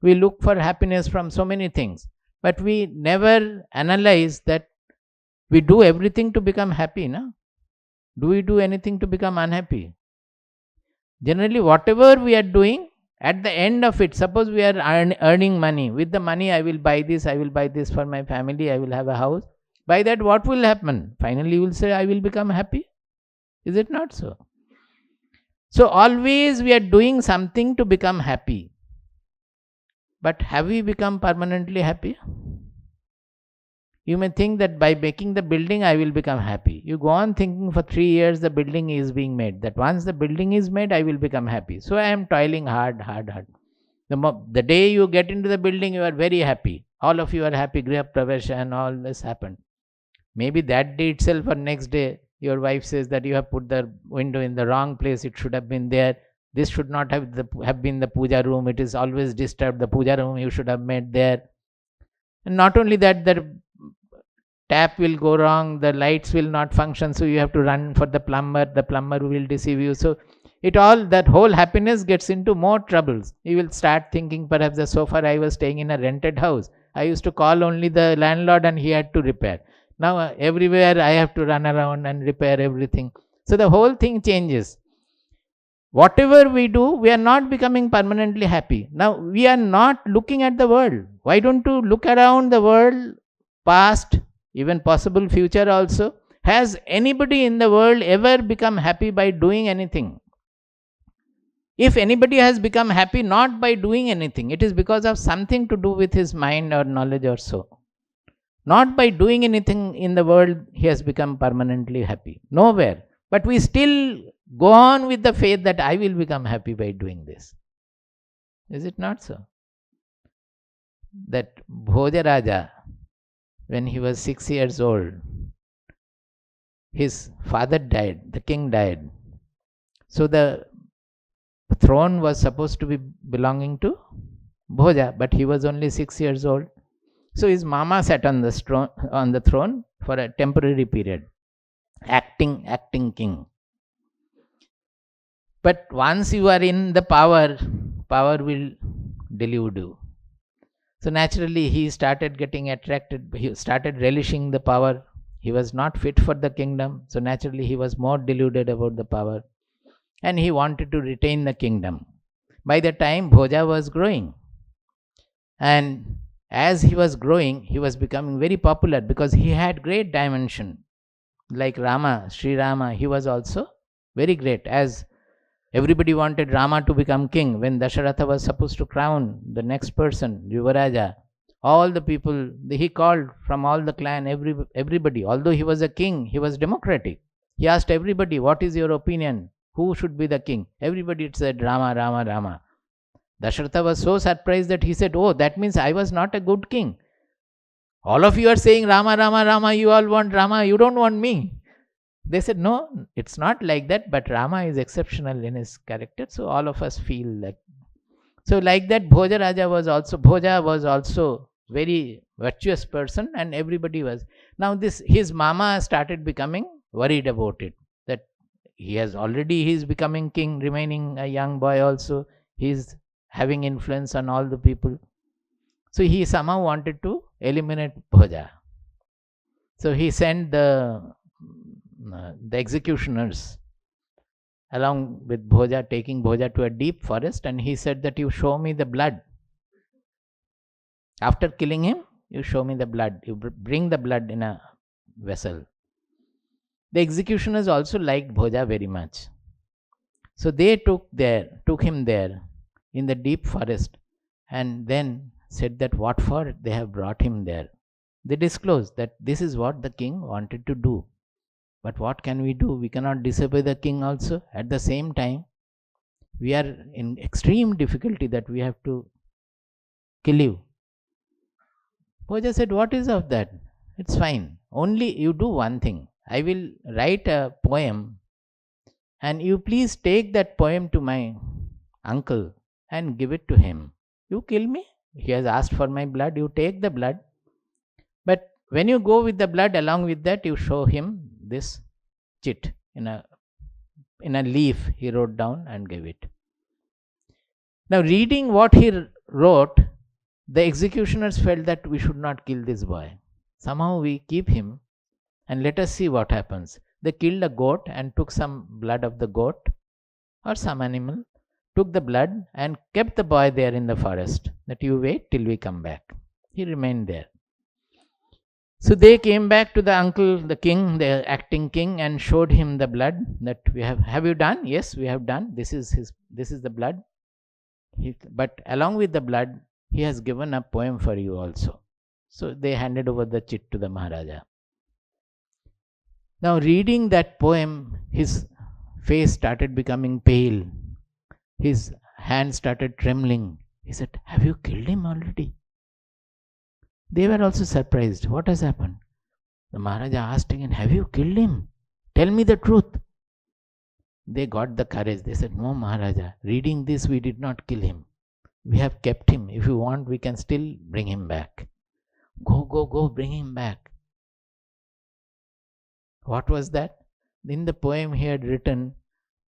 We look for happiness from so many things, but we never analyze that we do everything to become happy, no? Do we do anything to become unhappy? Generally, whatever we are doing, at the end of it, suppose we are earning money. With the money, I will buy this for my family, I will have a house. By that, what will happen? Finally, you will say, I will become happy. Is it not so? So, always we are doing something to become happy. But have we become permanently happy? You may think that by making the building, I will become happy. You go on thinking for 3 years the building is being made. That once the building is made, I will become happy. So I am toiling hard. The day you get into the building, you are very happy. All of you are happy. Griha Pravesha and all this happened. Maybe that day itself or next day, your wife says that you have put the window in the wrong place. It should have been there. This should not have been the puja room. It is always disturbed. The puja room you should have made there. And not only that, the tap will go wrong, the lights will not function, so you have to run for the plumber will deceive you. So that whole happiness gets into more troubles. You will start thinking, perhaps so far I was staying in a rented house. I used to call only the landlord and he had to repair. Now everywhere I have to run around and repair everything. So the whole thing changes. Whatever we do, we are not becoming permanently happy. Now we are not looking at the world. Why don't you look around the world, past, even possible future also? Has anybody in the world ever become happy by doing anything? If anybody has become happy not by doing anything, it is because of something to do with his mind or knowledge or so. Not by doing anything in the world he has become permanently happy. Nowhere. But we still go on with the faith that I will become happy by doing this. Is it not so? That Bhoja Raja, when he was 6 years old, his father died, the king died. So the throne was supposed to be belonging to Bhoja, but he was only 6 years old. So his mama sat on the throne for a temporary period, acting king. But once you are in the power will delude you. So naturally he started getting attracted, he started relishing the power. He was not fit for the kingdom, so naturally he was more deluded about the power. And he wanted to retain the kingdom. By the time Bhoja was growing, and as he was growing, he was becoming very popular because he had great dimension. Like Rama, Sri Rama, he was also very great. As everybody wanted Rama to become king, when Dasharatha was supposed to crown the next person, Yuvaraja, all the people, he called from all the clan, everybody. Although he was a king, he was democratic. He asked everybody, what is your opinion? Who should be the king? Everybody said Rama, Rama, Rama. Dasharatha was so surprised that he said, oh, that means I was not a good king. All of you are saying Rama, Rama, Rama, you all want Rama, you don't want me. They said, no, it's not like that, but Rama is exceptional in his character, so all of us feel like. So like that, Bhoja was also very virtuous person, and everybody was. Now his mama started becoming worried about it, that he is becoming king, remaining a young boy also, he is having influence on all the people. So he somehow wanted to eliminate Bhoja. So he sent the executioners along with Bhoja, taking Bhoja to a deep forest, and he said that you show me the blood. After killing him, you show me the blood. You bring the blood in a vessel. The executioners also liked Bhoja very much. So they took him there in the deep forest, and then said that what for they have brought him there. They disclosed that this is what the king wanted to do. But what can we do? We cannot disobey the king also. At the same time, we are in extreme difficulty that we have to kill you. Bhoja said, what is of that? It's fine. Only you do one thing. I will write a poem, and you please take that poem to my uncle and give it to him. You kill me. He has asked for my blood. You take the blood. But when you go with the blood, along with that, you show him this chit in a leaf he wrote down and gave it. Now reading what he wrote, the executioners felt that we should not kill this boy. Somehow we keep him and let us see what happens. They killed a goat and took some blood of the goat or some animal, took the blood and kept the boy there in the forest, that you wait till we come back. He remained there. So they came back to the uncle, the king, the acting king, and showed him the blood that we have you done? Yes, we have done. This is the blood. But along with the blood, he has given a poem for you also. So they handed over the chit to the Maharaja. Now reading that poem, his face started becoming pale. His hand started trembling. He said, have you killed him already? They were also surprised. What has happened? The Maharaja asked again, have you killed him? Tell me the truth. They got the courage. They said, no, Maharaja, reading this, we did not kill him. We have kept him. If you want, we can still bring him back. Go, bring him back. What was that? In the poem he had written,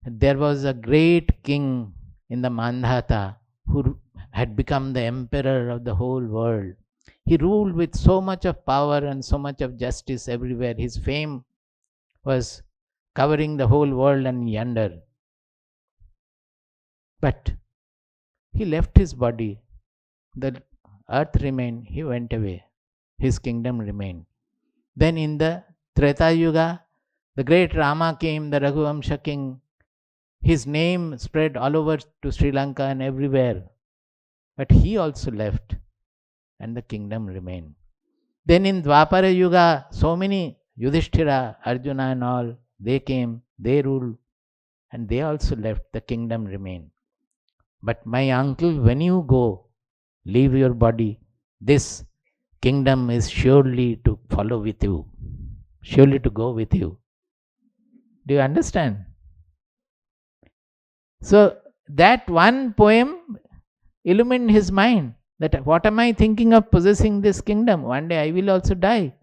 there was a great king in the Mandhata who had become the emperor of the whole world. He ruled with so much of power and so much of justice everywhere. His fame was covering the whole world and yonder. But he left his body. The earth remained. He went away. His kingdom remained. Then in the Treta Yuga, the great Rama came, the Raghuvamsha king. His name spread all over to Sri Lanka and everywhere. But he also left and the kingdom remained. Then in Dwapara Yuga, so many Yudhishthira, Arjuna and all, they came, they ruled and they also left, the kingdom remained. But my uncle, when you go, leave your body, this kingdom is surely to follow with you, surely to go with you. Do you understand? So that one poem illumined his mind, that what am I thinking of possessing this kingdom? One day I will also die.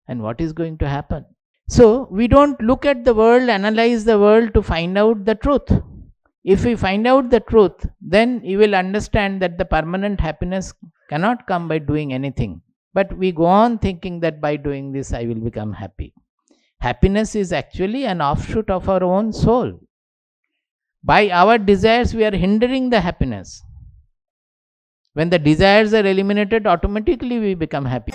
And what is going to happen? So we don't look at the world, analyze the world to find out the truth. If we find out the truth, then you will understand that the permanent happiness cannot come by doing anything. But we go on thinking that by doing this I will become happy. Happiness is actually an offshoot of our own soul. By our desires we are hindering the happiness. When the desires are eliminated, automatically we become happy.